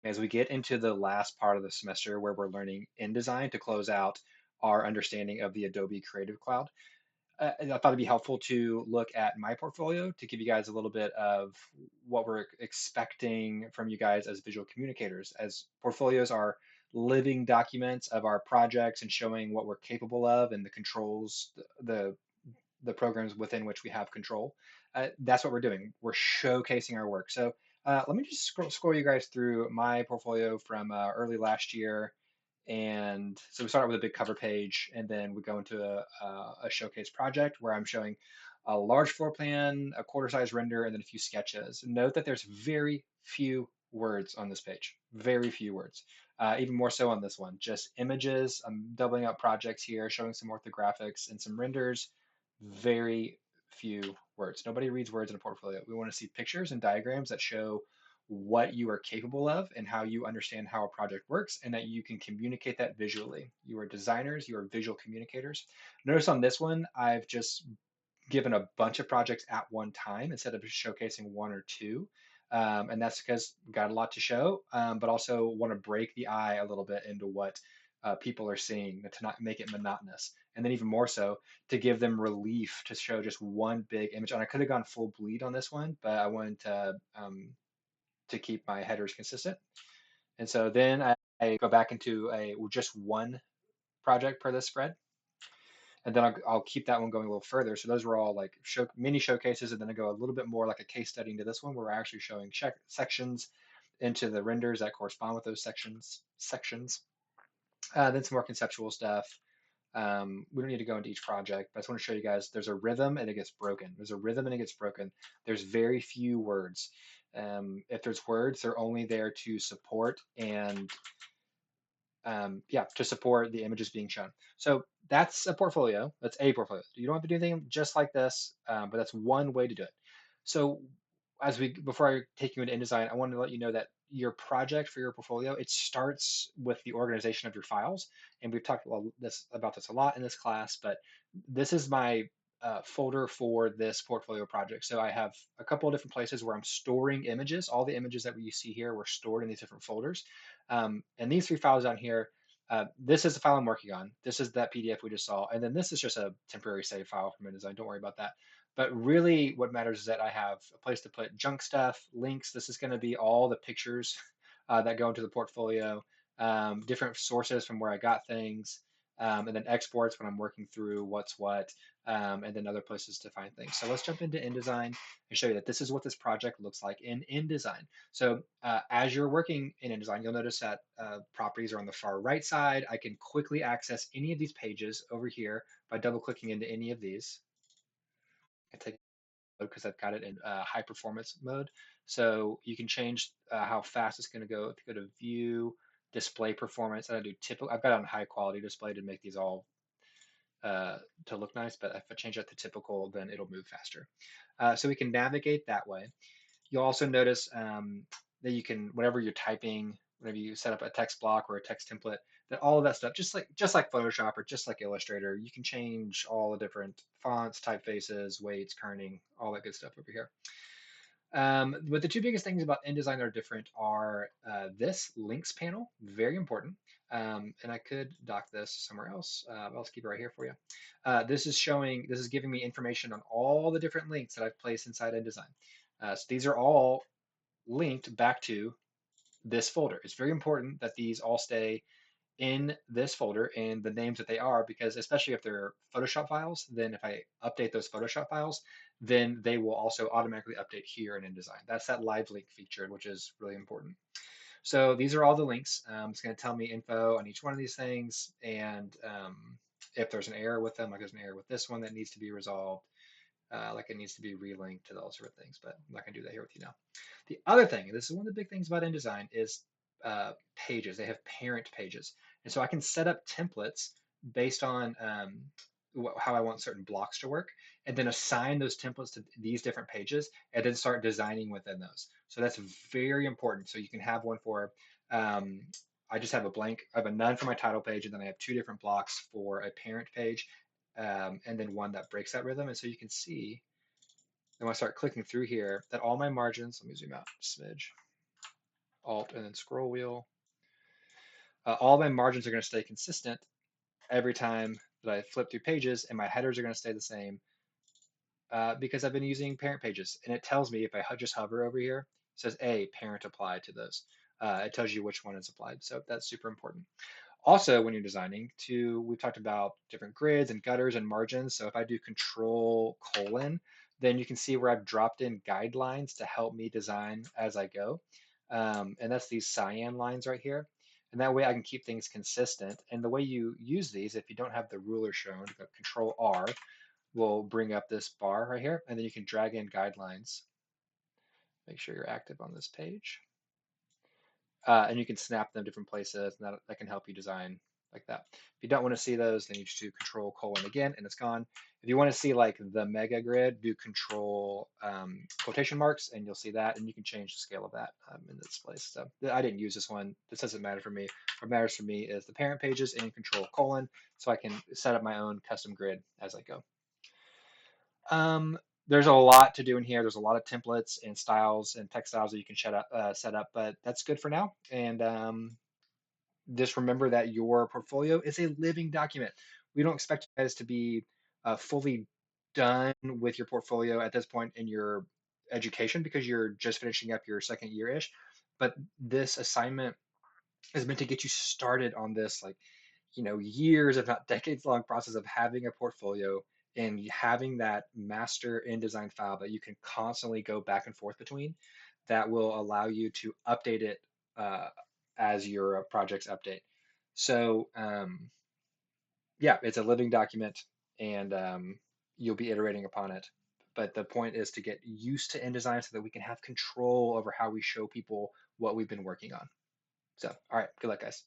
as we get into the last part of the semester where we're learning InDesign to close out our understanding of the Adobe Creative Cloud. I thought it'd be helpful to look at my portfolio to give you guys a little bit of what we're expecting from you guys as visual communicators, as portfolios are living documents of our projects and showing what we're capable of and the controls, the programs within which we have control. That's what we're doing. We're showcasing our work. So let me just scroll you guys through my portfolio from early last year. And so we start out with a big cover page, and then we go into a showcase project where I'm showing a large floor plan, a quarter size render, and then a few sketches. Note that there's very few words on this page, very few words. Even more so on this one, just images. I'm doubling up projects here, showing some orthographics and some renders. Very few words. Nobody reads words in a portfolio. We want to see pictures and diagrams that show what you are capable of and how you understand how a project works and that you can communicate that visually. You are designers, you are visual communicators. Notice on this one, I've just given a bunch of projects at one time instead of showcasing one or two. And that's because we've got a lot to show, but also want to break the eye a little bit into what people are seeing to not make it monotonous. And then even more so to give them relief to show just one big image. And I could have gone full bleed on this one, but I wanted to keep my headers consistent. And so then I go back into a just one project per this spread, and then I'll keep that one going a little further. So those were all like mini showcases, and then I go a little bit more like a case study into this one, where we're actually showing sections into the renders that correspond with those sections. Then some more conceptual stuff. We don't need to go into each project, but I just want to show you guys there's a rhythm and it gets broken. There's a rhythm and it gets broken. There's very few words. If there's words, they're only there to support and yeah, to support the images being shown. So that's a portfolio. That's a portfolio. You don't have to do anything just like this, but that's one way to do it. So before I take you into InDesign, I wanted to let you know that your project for your portfolio, it starts with the organization of your files. And we've talked about this a lot in this class, but this is my folder for this portfolio project. So I have a couple of different places where I'm storing images. All the images that we see here were stored in these different folders. And these three files down here, this is the file I'm working on. This is that PDF we just saw. And then this is just a temporary save file from InDesign. Don't worry about that. But really what matters is that I have a place to put junk stuff, links. This is going to be all the pictures that go into the portfolio, different sources from where I got things, and then exports when I'm working through what's what, and then other places to find things. So let's jump into InDesign and show you that this is what this project looks like in InDesign. So as you're working in InDesign, you'll notice that properties are on the far right side. I can quickly access any of these pages over here by double clicking into any of these. I take because I've got it in high performance mode. So you can change how fast it's going to go. If you go to view, display performance, and I do typical, I've got it on high quality display to make these all to look nice, but if I change that to typical, then it'll move faster. So we can navigate that way. You'll also notice that you can, whenever you're typing, whenever you set up a text block or a text template, that all of that stuff, just like Photoshop or just like Illustrator, you can change all the different fonts, typefaces, weights, kerning, all that good stuff over here. But the two biggest things about InDesign that are different are this links panel, very important. And I could dock this somewhere else. I'll just keep it right here for you. This is giving me information on all the different links that I've placed inside InDesign. So these are all linked back to this folder. It's very important that these all stay in this folder and the names that they are, because especially if they're Photoshop files, then if I update those Photoshop files, then they will also automatically update here in InDesign. That's that live link feature, which is really important. So these are all the links. It's going to tell me info on each one of these things, and if there's an error with them, like there's an error with this one that needs to be resolved, like it needs to be relinked to those sort of things, but I'm not going to do that here with you now. The other thing, and this is one of the big things about InDesign, is pages. They have parent pages. And so I can set up templates based on how I want certain blocks to work, and then assign those templates to these different pages, and then start designing within those. So that's very important. So you can have one for, um, I just have a blank, I have a none for my title page, and then I have two different blocks for a parent page, and then one that breaks that rhythm. And so you can see, and when I start clicking through here, that all my margins, let me zoom out a smidge. Alt and then scroll wheel. All my margins are going to stay consistent every time that I flip through pages, and my headers are going to stay the same because I've been using parent pages. And it tells me if I just hover over here, it says A, parent applied to those. It tells you which one is applied. So that's super important. Also, when you're designing, we've talked about different grids and gutters and margins. So if I do control colon, then you can see where I've dropped in guidelines to help me design as I go. And that's these cyan lines right here. And that way I can keep things consistent. And the way you use these, if you don't have the ruler shown, control R will bring up this bar right here. And then you can drag in guidelines. Make sure you're active on this page. And you can snap them different places, and that can help you design like that. If you don't want to see those, then you just do control colon again, and it's gone. If you want to see like the mega grid, do control quotation marks, and you'll see that, and you can change the scale of that in this place. So I didn't use this one. This doesn't matter for me. What matters for me is the parent pages and control colon, so I can set up my own custom grid as I go. There's a lot to do in here. There's a lot of templates and styles and text styles that you can set up, but that's good for now. And just remember that your portfolio is a living document. We don't expect you guys to be fully done with your portfolio at this point in your education because you're just finishing up your second year-ish. But this assignment is meant to get you started on this, like, years, if not decades long process of having a portfolio and having that master InDesign file that you can constantly go back and forth between that will allow you to update it uh, as your projects update. So, yeah, it's a living document and you'll be iterating upon it. But the point is to get used to InDesign so that we can have control over how we show people what we've been working on. So, all right, good luck, guys.